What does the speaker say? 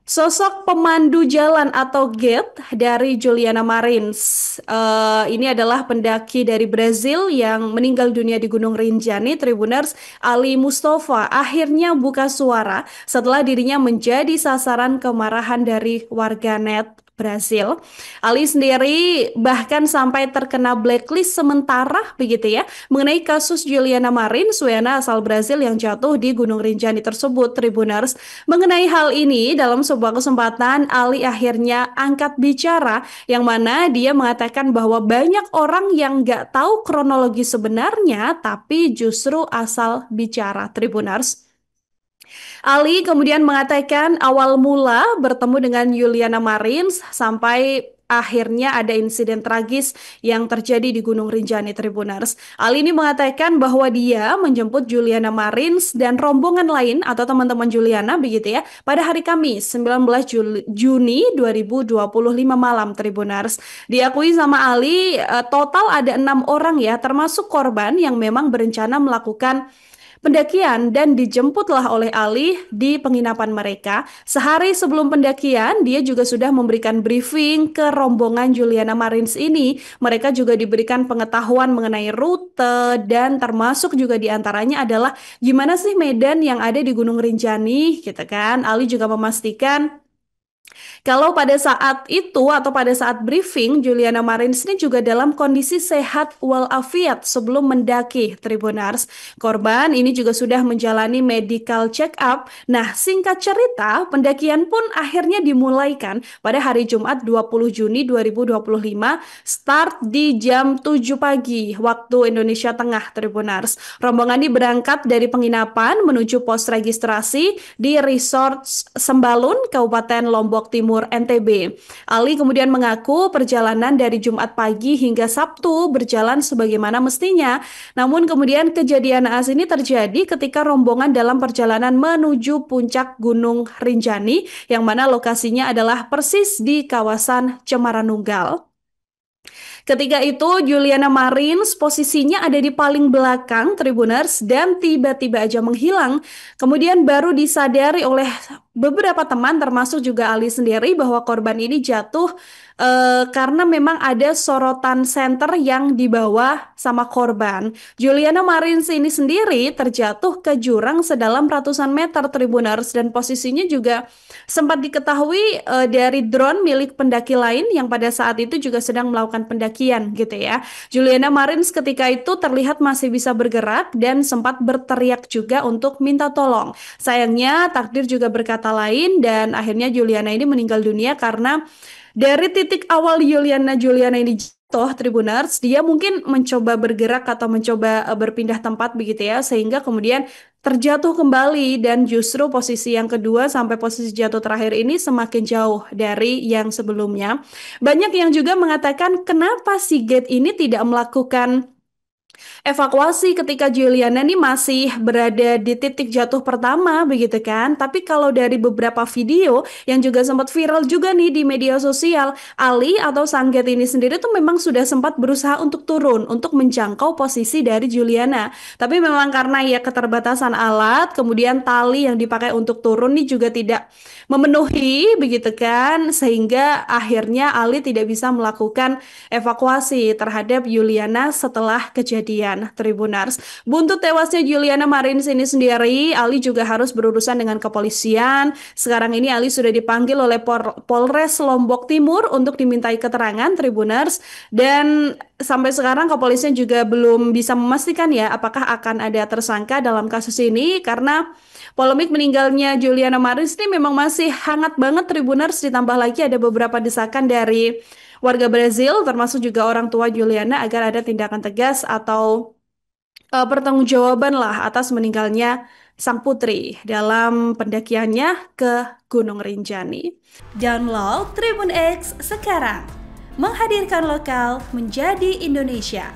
Sosok pemandu jalan atau guide dari Juliana Marins. Ini adalah pendaki dari Brazil yang meninggal dunia di Gunung Rinjani, Tribuners. Ali Mustafa akhirnya buka suara setelah dirinya menjadi sasaran kemarahan dari warganet Brazil. Ali sendiri bahkan sampai terkena blacklist sementara begitu ya mengenai kasus Juliana Marins, WNA asal Brazil yang jatuh di Gunung Rinjani tersebut, Tribuners. Mengenai hal ini, dalam sebuah kesempatan, Ali akhirnya angkat bicara, yang mana dia mengatakan bahwa banyak orang yang nggak tahu kronologi sebenarnya, tapi justru asal bicara, Tribuners. Ali kemudian mengatakan awal mula bertemu dengan Juliana Marins sampai akhirnya ada insiden tragis yang terjadi di Gunung Rinjani, Tribuners. Ali ini mengatakan bahwa dia menjemput Juliana Marins dan rombongan lain atau teman-teman Juliana begitu ya pada hari Kamis 19 Juni 2025 malam, Tribuners. Diakui sama Ali total ada 6 orang ya termasuk korban yang memang berencana melakukan pendakian dan dijemputlah oleh Ali di penginapan mereka. Sehari sebelum pendakian, dia juga sudah memberikan briefing ke rombongan Juliana Marins ini. Mereka juga diberikan pengetahuan mengenai rute dan termasuk juga diantaranya adalah gimana sih medan yang ada di Gunung Rinjani, gitu kan. Ali juga memastikan kalau pada saat itu atau pada saat briefing, Juliana Marins ini juga dalam kondisi sehat walafiat sebelum mendaki, Tribunars. Korban ini juga sudah menjalani medical check up. Nah, singkat cerita, pendakian pun akhirnya dimulaikan pada hari Jumat 20 Juni 2025, start di jam 7 pagi waktu Indonesia Tengah, Tribunars. Rombongan ini berangkat dari penginapan menuju pos registrasi di Resort Sembalun, Kabupaten Lombok Timur, NTB. Ali kemudian mengaku perjalanan dari Jumat pagi hingga Sabtu berjalan sebagaimana mestinya. Namun kemudian kejadian naas ini terjadi ketika rombongan dalam perjalanan menuju puncak Gunung Rinjani yang mana lokasinya adalah persis di kawasan Cemaranunggal. Ketika itu Juliana Marins posisinya ada di paling belakang, Tribuners, dan tiba-tiba aja menghilang. Kemudian baru disadari oleh beberapa teman termasuk juga Ali sendiri bahwa korban ini jatuh karena memang ada sorotan senter yang dibawa sama korban. Juliana Marins ini sendiri terjatuh ke jurang sedalam ratusan meter, Tribuners, dan posisinya juga sempat diketahui dari drone milik pendaki lain yang pada saat itu juga sedang melakukan pendakian gitu ya. Juliana Marins ketika itu terlihat masih bisa bergerak dan sempat berteriak juga untuk minta tolong. Sayangnya takdir juga berkata lain dan akhirnya Juliana ini meninggal dunia karena dari titik awal Juliana ini jatuh, Tribuners, dia mungkin mencoba bergerak atau mencoba berpindah tempat begitu ya, sehingga kemudian terjatuh kembali dan justru posisi yang kedua sampai posisi jatuh terakhir ini semakin jauh dari yang sebelumnya. Banyak yang juga mengatakan kenapa si Gate ini tidak melakukan evakuasi ketika Juliana nih masih berada di titik jatuh pertama begitu kan. Tapi kalau dari beberapa video yang juga sempat viral juga nih di media sosial, Ali atau Sangget ini sendiri tuh memang sudah sempat berusaha untuk turun untuk menjangkau posisi dari Juliana. Tapi memang karena ya keterbatasan alat, kemudian tali yang dipakai untuk turun nih juga tidak memenuhi begitu kan, sehingga akhirnya Ali tidak bisa melakukan evakuasi terhadap Juliana setelah kejadian, Tribunars. Buntut tewasnya Juliana Marins ini sendiri, Ali juga harus berurusan dengan kepolisian. Sekarang ini Ali sudah dipanggil oleh Polres Lombok Timur untuk dimintai keterangan, Tribunars, dan sampai sekarang kepolisian juga belum bisa memastikan ya apakah akan ada tersangka dalam kasus ini karena polemik meninggalnya Juliana Marins ini memang masih hangat banget, Tribuners, ditambah lagi ada beberapa desakan dari warga Brazil termasuk juga orang tua Juliana agar ada tindakan tegas atau pertanggungjawaban lah atas meninggalnya sang putri dalam pendakiannya ke Gunung Rinjani. Download Tribun X sekarang, menghadirkan lokal menjadi Indonesia.